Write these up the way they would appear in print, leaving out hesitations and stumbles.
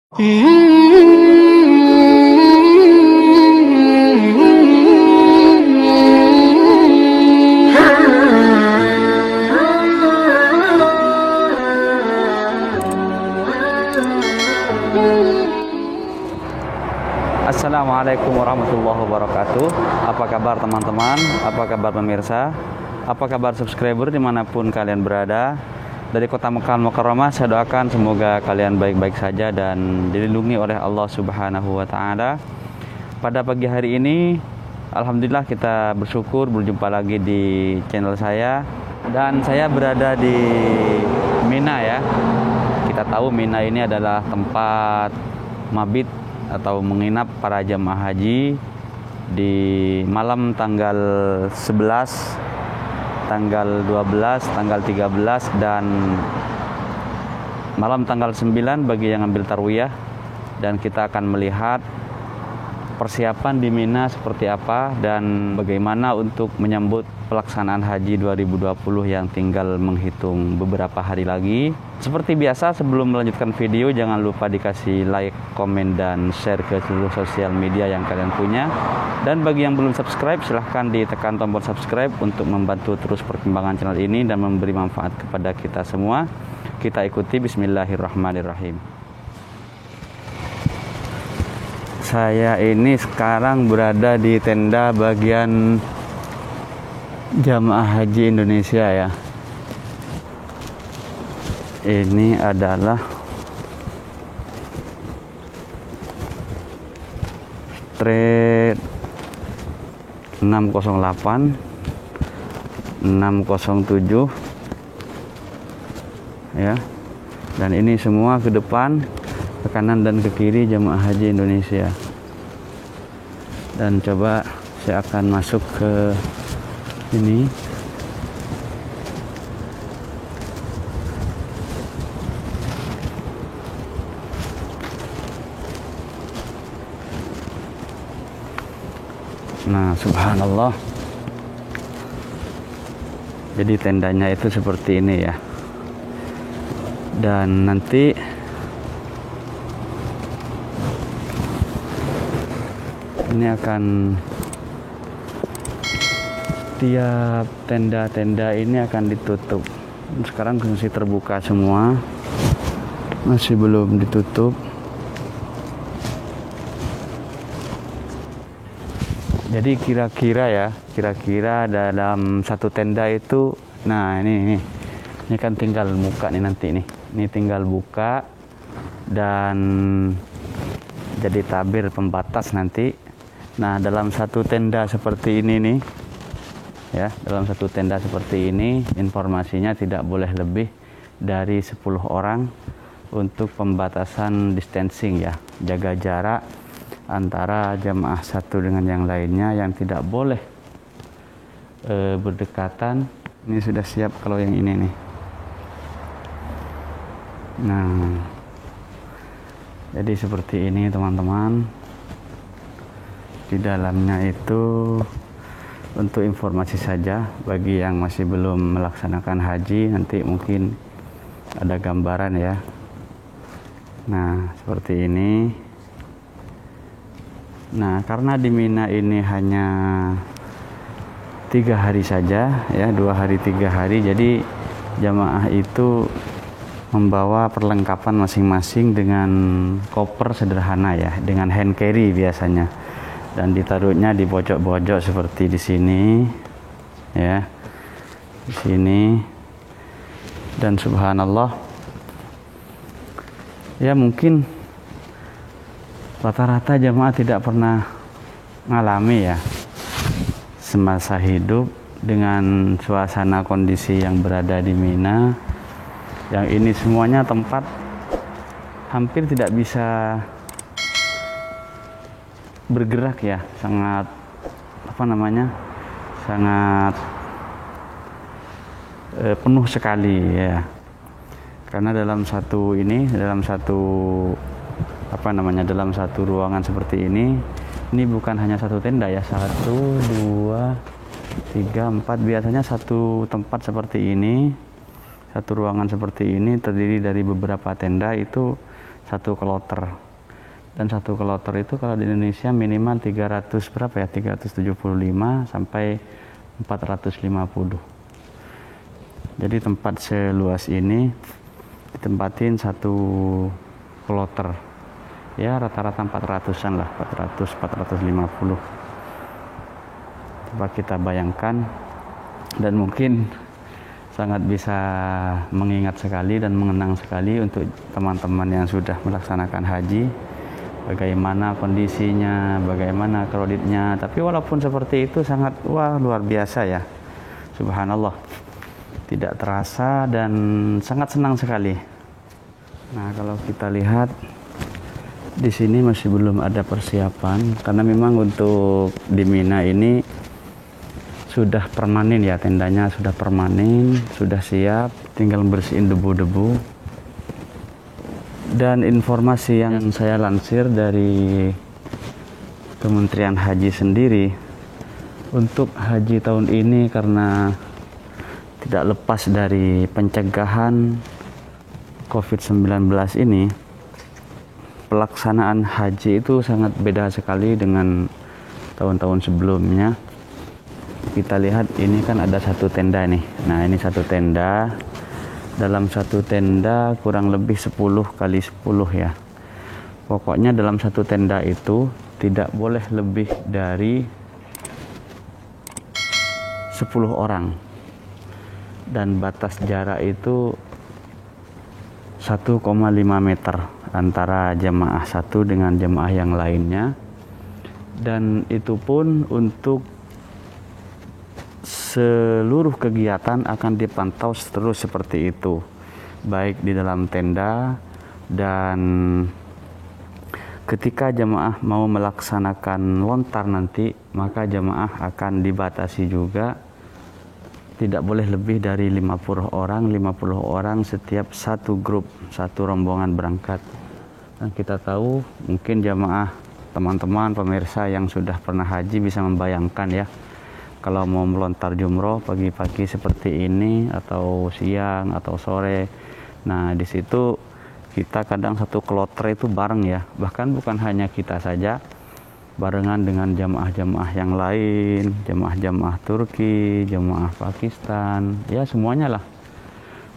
Assalamualaikum warahmatullahi wabarakatuh. Apa kabar teman-teman? Apa kabar pemirsa? Apa kabar subscriber dimanapun kalian berada? Dari kota Mekah Mukarramah, saya doakan semoga kalian baik-baik saja dan dilindungi oleh Allah Subhanahu wa Ta'ala. Pada pagi hari ini, alhamdulillah kita bersyukur berjumpa lagi di channel saya, dan saya berada di Mina ya. Kita tahu Mina ini adalah tempat mabit atau menginap para jamaah haji di malam tanggal 11, tanggal 12, tanggal 13, dan malam tanggal 9 bagi yang ambil tarwiyah. Dan kita akan melihat persiapan di Mina seperti apa dan bagaimana untuk menyambut pelaksanaan haji 2020 yang tinggal menghitung beberapa hari lagi. Seperti biasa, sebelum melanjutkan video, jangan lupa dikasih like, komen, dan share ke seluruh sosial media yang kalian punya. Dan bagi yang belum subscribe, silahkan ditekan tombol subscribe untuk membantu terus perkembangan channel ini dan memberi manfaat kepada kita semua. Kita ikuti, bismillahirrahmanirrahim. Saya ini sekarang berada di tenda bagian jamaah haji Indonesia ya. Ini adalah street 608 607 ya. Dan ini semua ke depan, ke kanan dan ke kiri jamaah haji Indonesia. Dan coba saya akan masuk ke ini. Nah, subhanallah. Jadi tendanya itu seperti ini ya. Dan nanti ini akan tiap tenda-tenda ini akan ditutup. Sekarang masih terbuka semua, masih belum ditutup. Jadi kira-kira dalam satu tenda itu, nah ini kan tinggal buka nih nanti nih. Ini tinggal buka dan jadi tabir pembatas nanti. Nah, dalam satu tenda seperti ini nih, ya, dalam satu tenda seperti ini, informasinya tidak boleh lebih dari 10 orang untuk pembatasan distancing ya, jaga jarak antara jamaah satu dengan yang lainnya, yang tidak boleh berdekatan. Ini sudah siap kalau yang ini nih. Nah, jadi seperti ini teman-teman. Di dalamnya itu untuk informasi saja bagi yang masih belum melaksanakan haji, nanti mungkin ada gambaran ya. Nah, seperti ini. Nah, karena di Mina ini hanya 3 hari saja ya, 2 hari 3 hari, jadi jamaah itu membawa perlengkapan masing-masing dengan koper sederhana ya, dengan hand carry biasanya, dan ditaruhnya di pojok-pojok seperti di sini ya, di sini. Dan subhanallah ya, mungkin rata-rata jamaah tidak pernah mengalami ya semasa hidup dengan suasana kondisi yang berada di Mina. Yang ini semuanya tempat hampir tidak bisa bergerak ya, sangat sangat penuh sekali ya. Karena dalam satu ruangan seperti ini bukan hanya satu tenda ya, 1, 2, 3, 4. Biasanya satu tempat seperti ini, satu ruangan seperti ini terdiri dari beberapa tenda, itu satu kloter. Dan satu kloter itu kalau di Indonesia minimal 300 berapa ya? 375 sampai 450. Jadi tempat seluas ini ditempatin satu kloter. Ya rata-rata 400-an lah, 400 450. Coba kita bayangkan, dan mungkin sangat bisa mengingat sekali dan mengenang sekali untuk teman-teman yang sudah melaksanakan haji, bagaimana kondisinya, bagaimana kreditnya. Tapi walaupun seperti itu sangat luar biasa ya, subhanallah, tidak terasa dan sangat senang sekali. Nah kalau kita lihat di sini masih belum ada persiapan, karena memang untuk di Mina ini sudah permanen ya, tendanya sudah permanen, sudah siap, tinggal bersihin debu-debu. Dan informasi yang saya lansir dari Kementerian Haji sendiri, untuk haji tahun ini karena tidak lepas dari pencegahan COVID-19 ini, pelaksanaan haji itu sangat beda sekali dengan tahun-tahun sebelumnya. Kita lihat ini kan ada satu tenda nih. Nah ini satu tenda. Dalam satu tenda kurang lebih 10 kali 10 ya. Pokoknya dalam satu tenda itu tidak boleh lebih dari 10 orang. Dan batas jarak itu 1,5 meter antara jemaah satu dengan jemaah yang lainnya. Dan itu pun untuk seluruh kegiatan akan dipantau terus seperti itu, baik di dalam tenda, dan ketika jemaah mau melaksanakan lontar nanti, maka jemaah akan dibatasi juga, tidak boleh lebih dari 50 orang setiap satu grup, satu rombongan berangkat. Dan kita tahu mungkin jemaah, teman-teman pemirsa yang sudah pernah haji bisa membayangkan ya, kalau mau melontar jumroh pagi-pagi seperti ini, atau siang atau sore. Nah di situ kita kadang satu kloter itu bareng ya, bahkan bukan hanya kita saja, barengan dengan jamaah-jamaah yang lain, jamaah-jamaah Turki, jamaah Pakistan, ya semuanya lah.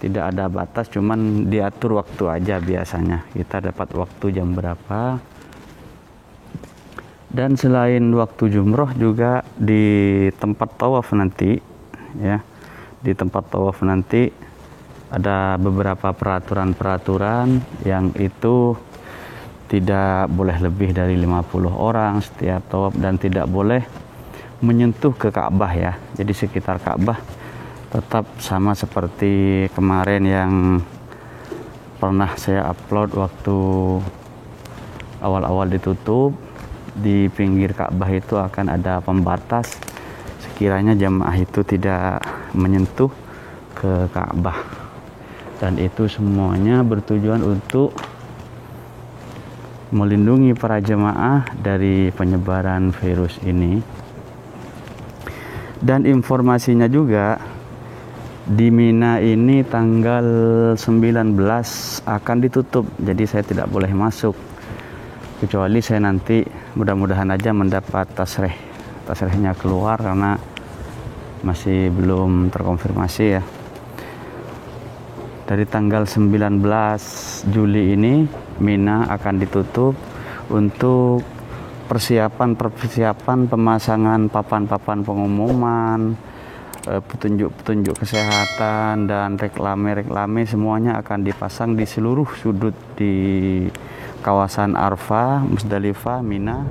Tidak ada batas, cuman diatur waktu aja biasanya. Kita dapat waktu jam berapa. Dan selain waktu jumroh juga di tempat tawaf nanti ya, di tempat tawaf nanti ada beberapa peraturan-peraturan yang itu tidak boleh lebih dari 50 orang setiap tawaf, dan tidak boleh menyentuh ke Ka'bah ya. Jadi sekitar Ka'bah tetap sama seperti kemarin yang pernah saya upload waktu awal-awal ditutup. Di pinggir Ka'bah itu akan ada pembatas sekiranya jamaah itu tidak menyentuh ke Ka'bah, dan itu semuanya bertujuan untuk melindungi para jemaah dari penyebaran virus ini. Dan informasinya juga di Mina ini tanggal 19 akan ditutup, jadi saya tidak boleh masuk, kecuali saya nanti mudah-mudahan aja mendapat tasrihnya keluar, karena masih belum terkonfirmasi ya. Dari tanggal 19 Juli ini Mina akan ditutup untuk persiapan pemasangan papan-papan pengumuman, petunjuk-petunjuk kesehatan, dan reklame semuanya akan dipasang di seluruh sudut di kawasan Arafah, Musdalifah, Mina.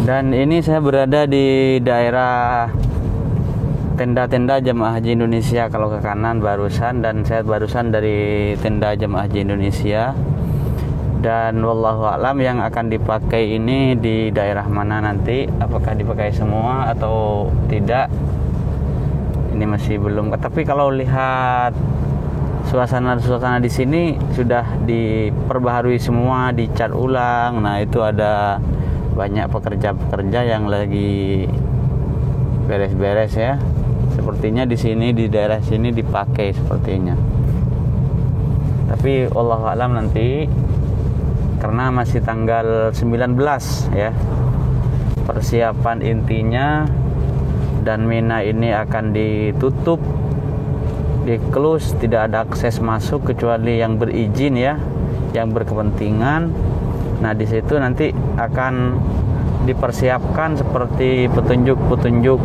Dan ini saya berada di daerah tenda-tenda jemaah haji Indonesia. Kalau ke kanan barusan, dan saya barusan dari tenda jemaah haji Indonesia. Dan wallahu a'lam yang akan dipakai ini di daerah mana nanti, apakah dipakai semua atau tidak, ini masih belum. Tapi kalau lihat suasana di sini sudah diperbaharui semua, dicat ulang. Nah itu ada banyak pekerja-pekerja yang lagi beres-beres ya. Sepertinya di sini, di daerah sini dipakai sepertinya. Tapi wallahu alam nanti, karena masih tanggal 19 ya persiapan intinya, dan Mina ini akan ditutup, di-close, tidak ada akses masuk kecuali yang berizin ya, yang berkepentingan. Nah di situ nanti akan dipersiapkan seperti petunjuk-petunjuk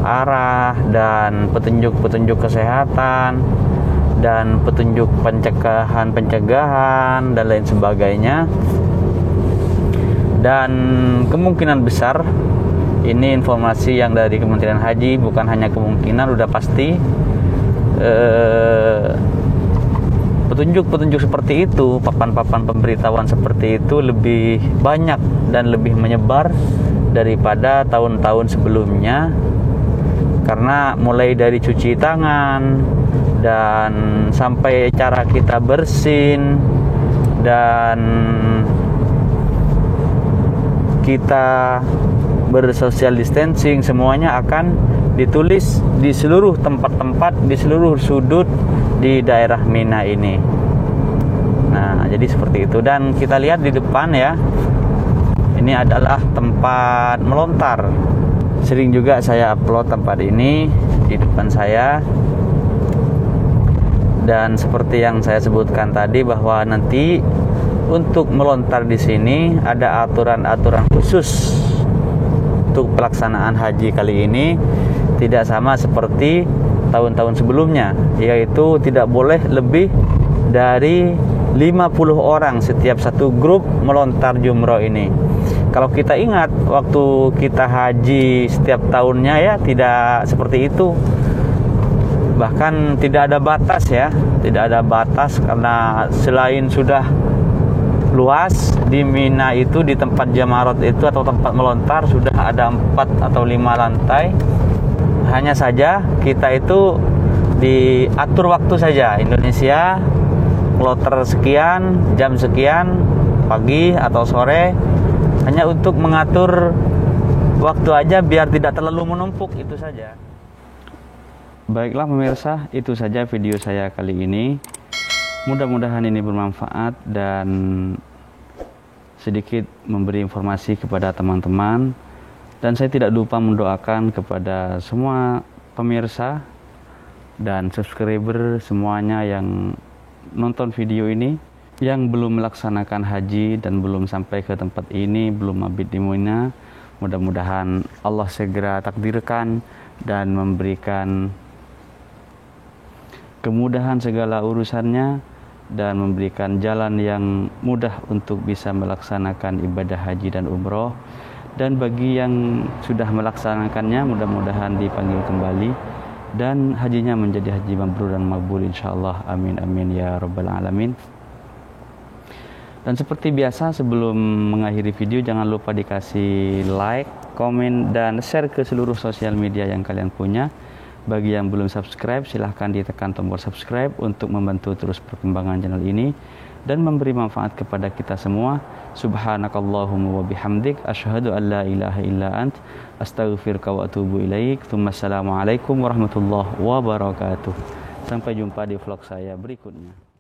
arah dan petunjuk-petunjuk kesehatan dan petunjuk pencegahan dan lain sebagainya. Dan kemungkinan besar ini informasi yang dari Kementerian Haji, bukan hanya kemungkinan, udah pasti petunjuk-petunjuk seperti itu, papan-papan pemberitahuan seperti itu lebih banyak dan lebih menyebar daripada tahun-tahun sebelumnya. Karena mulai dari cuci tangan dan sampai cara kita bersin dan kita bersocial distancing, semuanya akan ditulis di seluruh tempat-tempat, di seluruh sudut di daerah Mina ini. Nah, jadi seperti itu. Dan kita lihat di depan ya, ini adalah tempat melontar. Sering juga saya upload tempat ini di depan saya. Dan seperti yang saya sebutkan tadi, bahwa nanti untuk melontar di sini ada aturan-aturan khusus untuk pelaksanaan haji kali ini. Tidak sama seperti tahun-tahun sebelumnya, yaitu tidak boleh lebih dari 50 orang setiap satu grup melontar jumroh ini. Kalau kita ingat waktu kita haji setiap tahunnya ya, tidak seperti itu. Bahkan tidak ada batas ya, tidak ada batas, karena selain sudah luas di Mina itu, di tempat Jamarot itu atau tempat melontar sudah ada 4 atau 5 lantai. Hanya saja kita itu diatur waktu saja. Indonesia kloter sekian, jam sekian, pagi atau sore, hanya untuk mengatur waktu aja biar tidak terlalu menumpuk, itu saja. Baiklah pemirsa, itu saja video saya kali ini. Mudah-mudahan ini bermanfaat dan sedikit memberi informasi kepada teman-teman. Dan saya tidak lupa mendoakan kepada semua pemirsa dan subscriber semuanya yang nonton video ini, yang belum melaksanakan haji dan belum sampai ke tempat ini, belum mabit di Mina. Mudah-mudahan Allah segera takdirkan dan memberikan kemudahan segala urusannya dan memberikan jalan yang mudah untuk bisa melaksanakan ibadah haji dan umroh. Dan bagi yang sudah melaksanakannya, mudah-mudahan dipanggil kembali dan hajinya menjadi haji mabrur dan makbul insyaallah. Amin amin ya rabbal alamin. Dan seperti biasa, sebelum mengakhiri video, jangan lupa dikasih like, komen, dan share ke seluruh sosial media yang kalian punya. Bagi yang belum subscribe, silahkan ditekan tombol subscribe untuk membantu terus perkembangan channel ini dan memberi manfaat kepada kita semua. Subhanakallahumma wa bihamdik, asyhadu an la ilaha illa ant, astaghfiruka wa atubu ilaik. Assalamualaikum warahmatullahi wabarakatuh. Sampai jumpa di vlog saya berikutnya.